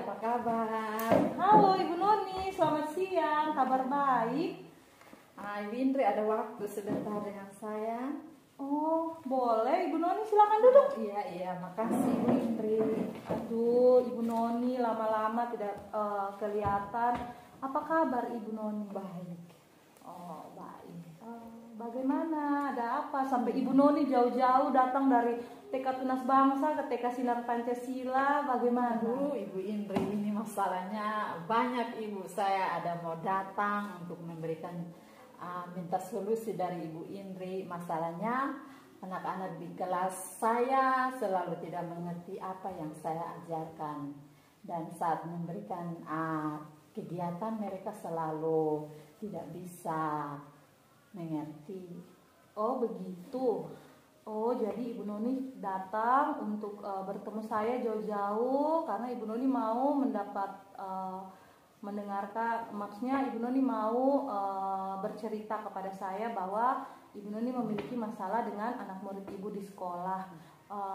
apa kabar? Halo Ibu Noni, selamat siang, kabar baik? Ibu Indri ada waktu sebentar dengan saya? Oh, boleh Ibu Noni, silakan duduk. Iya, makasih Ibu Indri. Aduh, Ibu Noni lama-lama tidak kelihatan. Apa kabar Ibu Noni? Baik. Oh, baik. Bagaimana? Ada apa? Sampai Ibu Noni jauh-jauh datang dari TK Tunas Bangsa ke TK Sinar Pancasila. Bagaimana? Aduh, Ibu Indri, ini masalahnya banyak Ibu. Saya ada mau datang untuk memberikan minta solusi dari Ibu Indri. Masalahnya anak-anak di kelas saya selalu tidak mengerti apa yang saya ajarkan, dan saat memberikan kegiatan mereka selalu tidak bisa mengerti. Oh begitu. Oh jadi Ibu Noni datang untuk bertemu saya jauh-jauh karena Ibu Noni mau mendengarkan, maksudnya Ibu Noni mau bercerita kepada saya bahwa Ibu Noni memiliki masalah dengan anak murid Ibu di sekolah.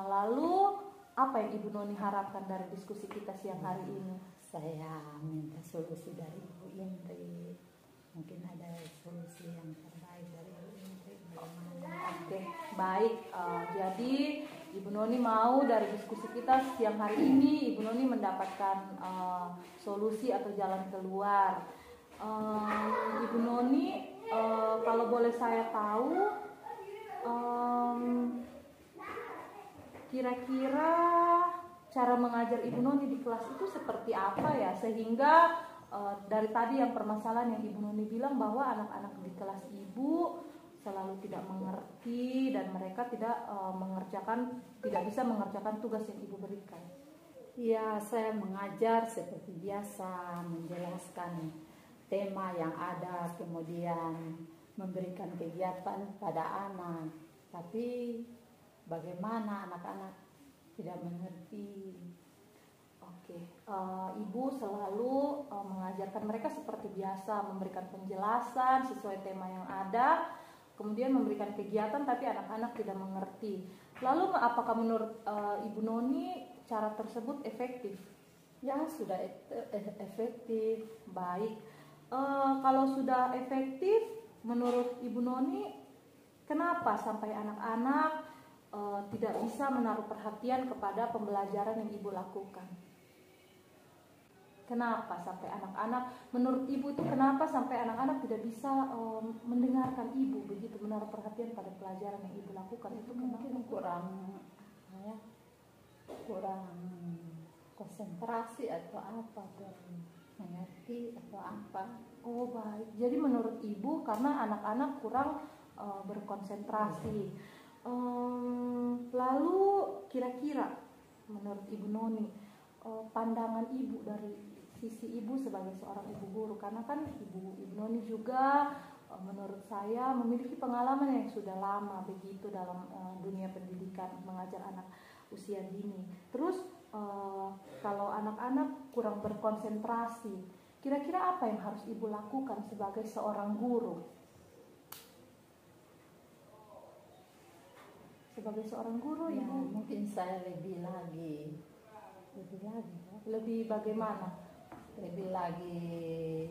Lalu apa yang Ibu Noni harapkan dari diskusi kita siang hari ini? Saya minta solusi dari Ibu Indri. Mungkin ada solusi yang terbaik dari Ibu Indri. Oke, baik. Jadi Ibu Noni mau dari diskusi kita siang hari ini Ibu Noni mendapatkan solusi atau jalan keluar. Ibu Noni, kalau boleh saya tahu, kira-kira cara mengajar Ibu Noni di kelas itu seperti apa ya, sehingga dari tadi yang permasalahan yang Ibu Noni bilang bahwa anak-anak di kelas Ibu selalu tidak mengerti dan mereka tidak bisa mengerjakan tugas yang Ibu berikan. Ya, saya mengajar seperti biasa, menjelaskan tema yang ada, kemudian memberikan kegiatan pada anak. Tapi bagaimana anak-anak tidak mengerti? Oke, Ibu selalu mengajarkan mereka seperti biasa, memberikan penjelasan sesuai tema yang ada, kemudian memberikan kegiatan tapi anak-anak tidak mengerti. Lalu apakah menurut Ibu Noni cara tersebut efektif? Ya, sudah efektif. Baik, kalau sudah efektif menurut Ibu Noni, kenapa sampai anak-anak tidak bisa menaruh perhatian kepada pembelajaran yang Ibu lakukan? Kenapa sampai anak-anak, menurut Ibu itu kenapa sampai anak-anak tidak bisa mendengarkan Ibu, begitu menaruh perhatian pada pelajaran yang Ibu lakukan? Itu Mungkin kurang konsentrasi atau apa, kurang mengerti atau apa. Oh baik, jadi menurut Ibu karena anak-anak kurang berkonsentrasi. Lalu kira-kira menurut Ibu Noni, pandangan Ibu dari sisi Ibu sebagai seorang ibu guru, karena kan Ibu Noni juga menurut saya memiliki pengalaman yang sudah lama begitu dalam dunia pendidikan, mengajar anak usia dini. Terus kalau anak-anak kurang berkonsentrasi, kira-kira apa yang harus Ibu lakukan sebagai seorang guru? Sebagai seorang guru Ya, Ibu mungkin saya lebih bagaimana? Lebih lagi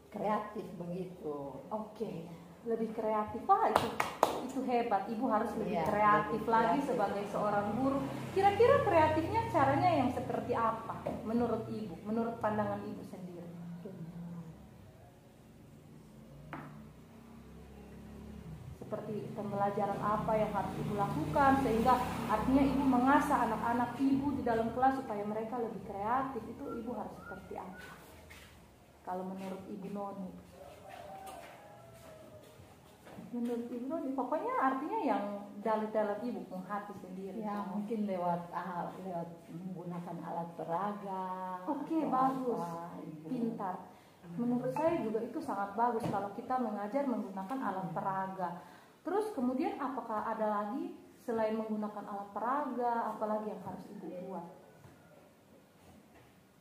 kreatif begitu. Oke, lebih kreatif. Itu hebat. Ibu harus lebih kreatif lebih lagi kreatif sebagai seorang guru. Kira-kira kreatifnya caranya yang seperti apa menurut Ibu, menurut pandangan Ibu sendiri? Seperti pembelajaran apa yang harus Ibu lakukan sehingga artinya Ibu mengasah anak-anak Ibu di dalam kelas supaya mereka lebih kreatif. Itu Ibu harus seperti apa kalau menurut Ibu Noni? Menurut Ibu Noni pokoknya artinya yang dalam Ibu hati sendiri. Ya, mungkin lewat menggunakan alat peraga. Oke, bagus, pintar. Menurut saya juga itu sangat bagus kalau kita mengajar menggunakan alat peraga. Terus kemudian apakah ada lagi selain menggunakan alat peraga, apalagi yang harus Ibu buat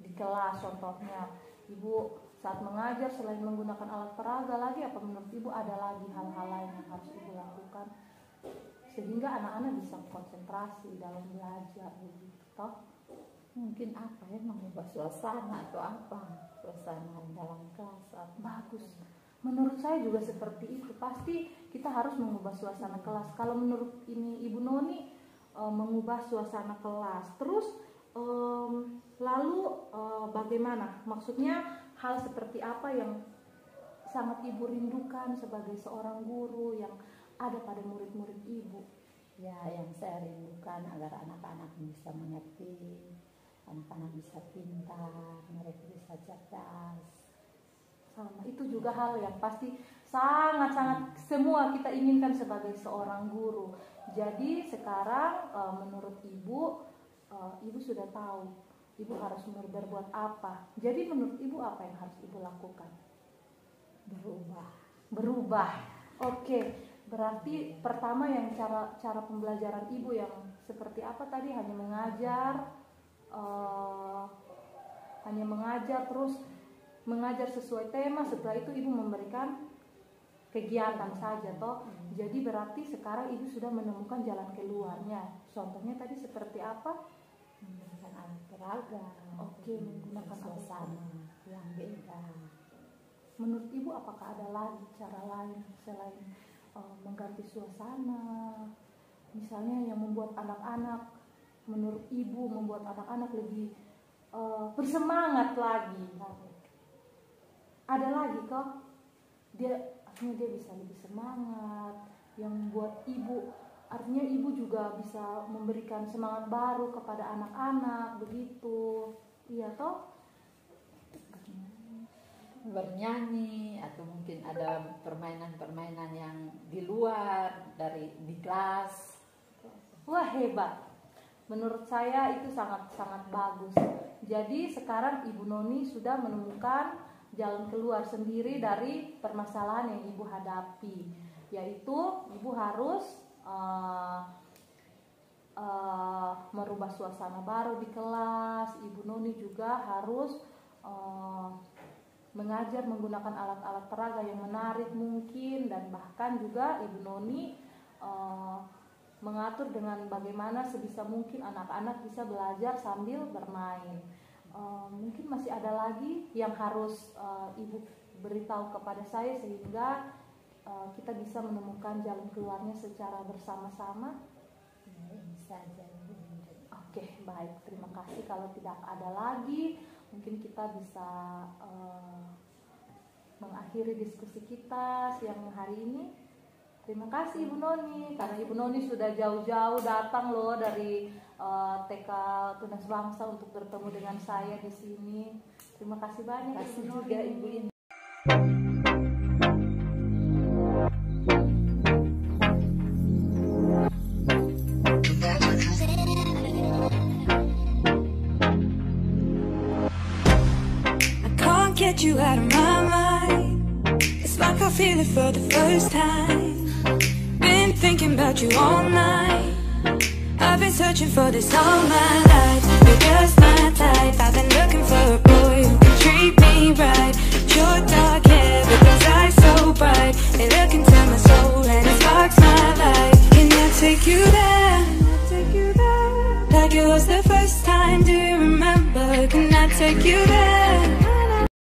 di kelas? Contohnya Ibu saat mengajar selain menggunakan alat peraga lagi apa menurut Ibu ada lagi hal-hal lain yang harus Ibu lakukan sehingga anak-anak bisa konsentrasi dalam belajar begitu toh? Mungkin apa ya, mengubah suasana atau apa, suasana dalam kelas apa. Bagus. Menurut saya juga seperti itu. Pasti kita harus mengubah suasana kelas. Kalau menurut ini Ibu Noni, mengubah suasana kelas. Terus lalu bagaimana? Maksudnya hal seperti apa yang sangat Ibu rindukan sebagai seorang guru yang ada pada murid-murid Ibu? Ya, yang saya rindukan agar anak-anak bisa mengerti, anak-anak bisa pintar, mereka bisa cerdas. Sama, itu juga hal yang pasti sangat-sangat semua kita inginkan sebagai seorang guru. Jadi sekarang menurut Ibu, Ibu sudah tahu Ibu harus berbuat apa. Jadi menurut Ibu apa yang harus Ibu lakukan? Berubah. Oke. Berarti pertama yang cara pembelajaran Ibu yang seperti apa tadi? Hanya mengajar terus mengajar sesuai tema. Setelah itu Ibu memberikan kegiatan saja toh. Jadi berarti sekarang Ibu sudah menemukan jalan keluarnya. Contohnya tadi seperti apa? Menggunakan alat peraga. Oke, menggunakan suasana yang beda. Menurut Ibu apakah ada lagi cara lain selain mengganti suasana? Misalnya yang membuat anak-anak, menurut Ibu membuat anak-anak lebih bersemangat lagi. Ada lagi kok? Artinya dia bisa lebih semangat. Yang membuat Ibu, artinya Ibu juga bisa memberikan semangat baru kepada anak-anak, begitu. Iya toh? Bernyanyi atau mungkin ada permainan-permainan yang di luar di kelas. Wah, hebat. Menurut saya itu sangat-sangat bagus. Jadi sekarang Ibu Noni sudah menemukan jalan keluar sendiri dari permasalahan yang Ibu hadapi, yaitu Ibu harus merubah suasana baru di kelas. Ibu Noni juga harus mengajar menggunakan alat-alat peraga yang menarik mungkin, dan bahkan juga Ibu Noni mengatur dengan bagaimana sebisa mungkin anak-anak bisa belajar sambil bermain. Mungkin masih ada lagi yang harus Ibu beritahu kepada saya sehingga kita bisa menemukan jalan keluarnya secara bersama-sama. Bisa aja. Oke, baik. Terima kasih. Kalau tidak ada lagi, mungkin kita bisa mengakhiri diskusi kita siang hari ini. Terima kasih Ibu Noni, karena Ibu Noni sudah jauh-jauh datang loh dari TK Tunas Bangsa untuk bertemu dengan saya di sini. Terima kasih banyak. Terima kasih juga Ibu Indri. Get you out of my mind. It's like I feel it for the first time. Been thinking about you all night. I've been searching for this all my life. You're just my type. I've been looking for a boy who can treat me right. Your dark hair, but those eyes so bright. They look into my soul and it sparks my life. Can I take you there? Like it was the first time. Do you remember? Can I take you there?